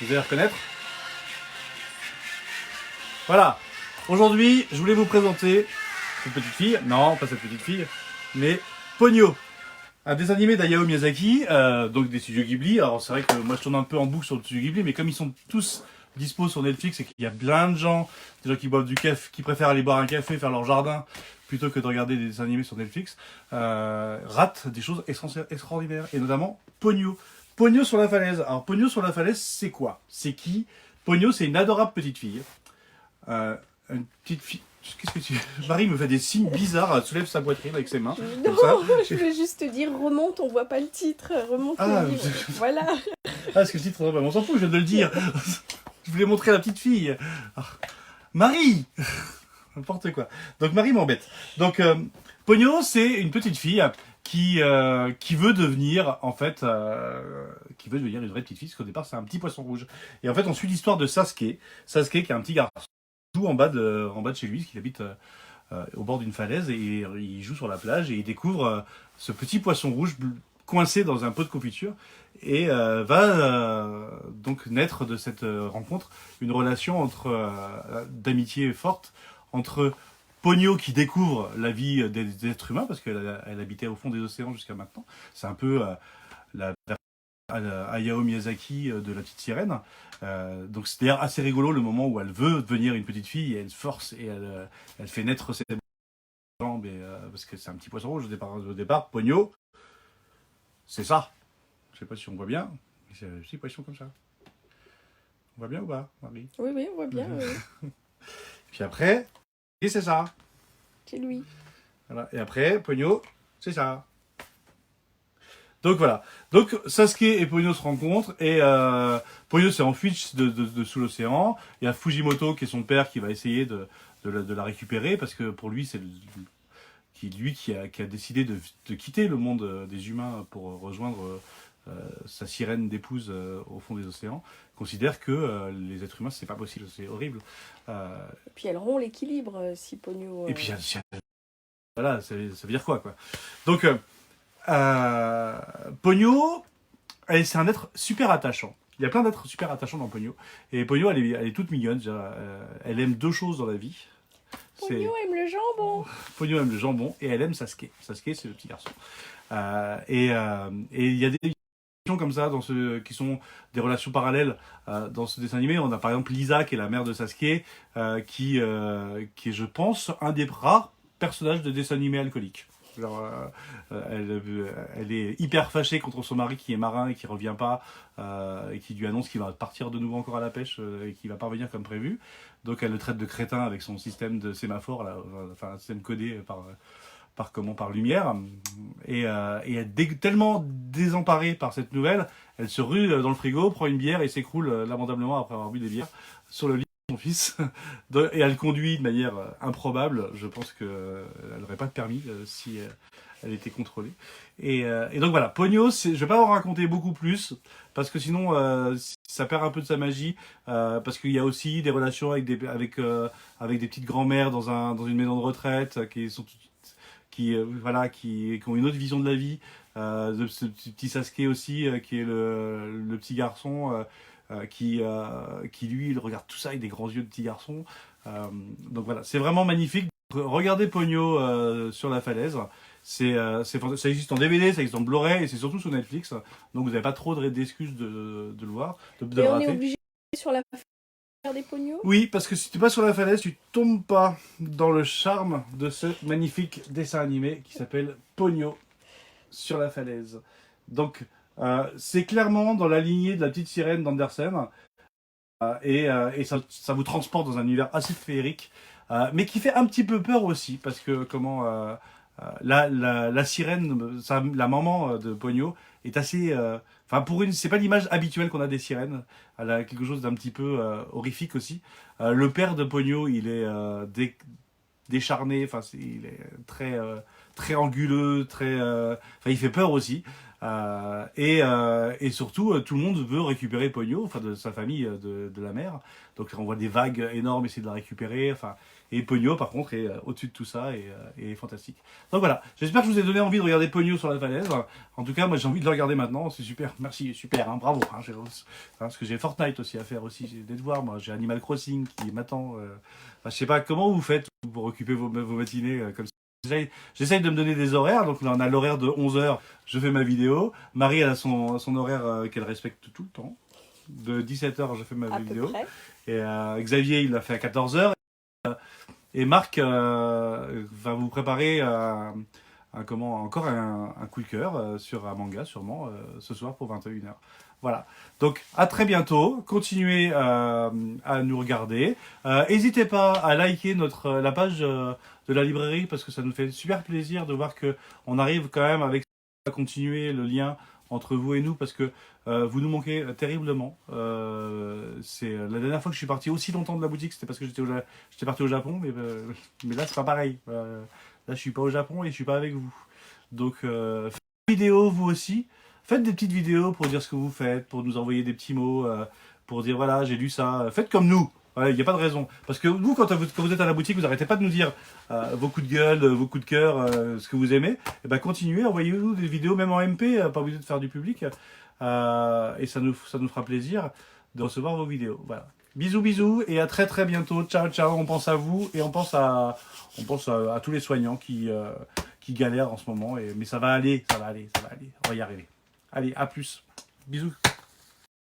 Vous allez reconnaître. Voilà. Aujourd'hui, je voulais vous présenter cette petite fille. Non, pas cette petite fille, mais Ponyo. Un dessin animé d'Hayao Miyazaki, donc des studios Ghibli. Alors c'est vrai que moi je tourne un peu en boucle sur le studio Ghibli, mais comme ils sont tous dispo sur Netflix et qu'il y a plein de gens, des gens qui boivent du café, qui préfèrent aller boire un café, faire leur jardin, plutôt que de regarder des dessins animés sur Netflix, ratent des choses extraordinaires, et notamment Ponyo. Ponyo sur la falaise. Alors Ponyo sur la falaise, c'est quoi? C'est qui? Ponyo, c'est une adorable petite fille. Une petite fille. Qu'est-ce que tu... Marie me fait des signes bizarres, elle soulève sa poitrine avec ses mains. Non, comme ça. je voulais juste te dire, remonte, on voit pas le titre, remonte Ah, le livre. Voilà. Ah, parce que le titre, on s'en fout, je viens de le dire. Je voulais montrer la petite fille. Ah, Marie. N'importe quoi. Donc Marie m'embête. Donc Ponyo, c'est une petite fille qui veut devenir, en fait, qui veut devenir une vraie petite fille, parce qu'au départ, c'est un petit poisson rouge. Et en fait, on suit l'histoire de Sasuke. Sasuke, qui est un petit garçon, joue en bas de chez lui, parce qu'il habite au bord d'une falaise, et il joue sur la plage, et il découvre ce petit poisson rouge coincé dans un pot de confiture, et va donc naître de cette rencontre une relation d'amitié forte entre Ponyo, qui découvre la vie des êtres humains, parce qu'elle habitait au fond des océans jusqu'à maintenant. C'est un peu la Hayao Miyazaki de la petite sirène. Donc c'est d'ailleurs assez rigolo le moment où elle veut devenir une petite fille, et elle se force, et elle fait naître ses jambes, parce que c'est un petit poisson rouge au départ. Ponyo, c'est ça. Je sais pas si on voit bien, mais c'est un petit poisson comme ça. On voit bien ou pas, Marie? Oui, oui, on voit bien. Oui. Puis après, et c'est ça. C'est lui. Voilà. Et après, Ponyo, c'est ça. Donc voilà. Donc Sasuke et Ponyo se rencontrent, et Ponyo s'est enfui de sous l'océan. Il y a Fujimoto, qui est son père, qui va essayer de la récupérer, parce que pour lui, c'est lui qui a décidé de quitter le monde des humains pour rejoindre sa sirène d'épouse au fond des océans. Considère que les êtres humains, c'est pas possible, c'est horrible. Et puis elle rompt l'équilibre, si Ponyo... Et puis voilà, ça veut dire quoi. Donc Ponyo, c'est un être super attachant. Il y a plein d'êtres super attachants dans Ponyo. Et Ponyo, elle est toute mignonne. Elle aime deux choses dans la vie. Ponyo aime le jambon. Ponyo aime le jambon, et elle aime Sasuke. Sasuke, c'est le petit garçon. Et il y a des relations comme ça qui sont des relations parallèles dans ce dessin animé. On a par exemple Lisa, qui est la mère de Sasuke, qui est, je pense, un des rares personnages de dessin animé alcoolique. Genre, elle est hyper fâchée contre son mari qui est marin et qui revient pas, et qui lui annonce qu'il va partir de nouveau encore à la pêche, et qu'il va pas revenir comme prévu. Donc elle le traite de crétin avec son système de sémaphore, là, enfin un système codé par lumière. Et elle est tellement désemparée par cette nouvelle, elle se rue dans le frigo, prend une bière et s'écroule lamentablement après avoir bu des bières sur le lit de son fils. Et elle conduit de manière improbable. Je pense qu'elle n'aurait pas de permis si elle était contrôlée. Et donc voilà, Ponyo, je vais pas en raconter beaucoup plus, parce que sinon ça perd un peu de sa magie, parce qu'il y a aussi des relations avec des petites grand-mères dans une maison de retraite, qui ont une autre vision de la vie, de ce petit Sasuke aussi, qui est le petit garçon, qui lui, il regarde tout ça avec des grands yeux de petit garçon. Donc voilà, c'est vraiment magnifique. Regardez Ponyo sur la falaise. Ça existe en DVD, ça existe en Blu-ray, et c'est surtout sur Netflix. Donc vous n'avez pas trop d'excuses de le voir, de Et le on rater. est obligé sur la faire des Ponyo. Oui, parce que si tu passes sur la falaise, tu tombes pas dans le charme de ce magnifique dessin animé qui s'appelle Ponyo sur la falaise. Donc, c'est clairement dans la lignée de la petite sirène d'Andersen, et ça vous transporte dans un univers assez féerique, mais qui fait un petit peu peur aussi, parce que la sirène, la maman de Ponyo est assez... Enfin, c'est pas l'image habituelle qu'on a des sirènes. Elle a quelque chose d'un petit peu horrifique aussi. Le père de Ponyo, il est décharné. Enfin, il est très anguleux, enfin, il fait peur aussi. Et surtout, tout le monde veut récupérer Ponyo, enfin de sa famille, de la mère. Donc on voit des vagues énormes essayer de la récupérer. Enfin, Et Pogno, par contre, est au-dessus de tout ça et est fantastique. Donc voilà, j'espère que je vous ai donné envie de regarder Pogno sur la falaise. En tout cas, moi j'ai envie de le regarder maintenant, c'est super. Merci, super, hein, bravo. Hein, parce que j'ai Fortnite aussi à faire aussi, j'ai des devoirs, moi j'ai Animal Crossing qui m'attend. Enfin, je sais pas comment vous faites pour occuper vos matinées comme ça. J'essaye de me donner des horaires, donc là on a l'horaire de 11h, je fais ma vidéo. Marie elle a son horaire qu'elle respecte tout le temps. De 17h, je fais ma À peu vidéo. près. Et Xavier, il l'a fait à 14h. Et Marc va vous préparer encore un coup de cœur sur un manga, sûrement, ce soir pour 21h. Voilà. Donc, à très bientôt. Continuez à nous regarder. N'hésitez pas à liker la page de la librairie parce que ça nous fait super plaisir de voir que on arrive quand même à continuer le lien entre vous et nous parce que vous nous manquez terriblement. C'est la dernière fois que je suis parti aussi longtemps de la boutique, c'était parce que j'étais parti au Japon, mais là c'est pas pareil. Là je suis pas au Japon et je suis pas avec vous. Donc faites des vidéos vous aussi. Faites des petites vidéos pour dire ce que vous faites, pour nous envoyer des petits mots, pour dire voilà j'ai lu ça. Faites comme nous. Il n'y a pas de raison. Parce que vous, quand vous êtes à la boutique, vous n'arrêtez pas de nous dire vos coups de gueule, vos coups de cœur, ce que vous aimez. Et ben continuez, envoyez-nous des vidéos, même en MP, pas obligé de faire du public. Et ça nous fera plaisir de recevoir vos vidéos. Voilà. Bisous, bisous, et à très très bientôt. Ciao, ciao. On pense à vous et on pense à tous les soignants qui galèrent en ce moment. Mais ça va aller, ça va aller. On va y arriver. Allez, à plus. Bisous.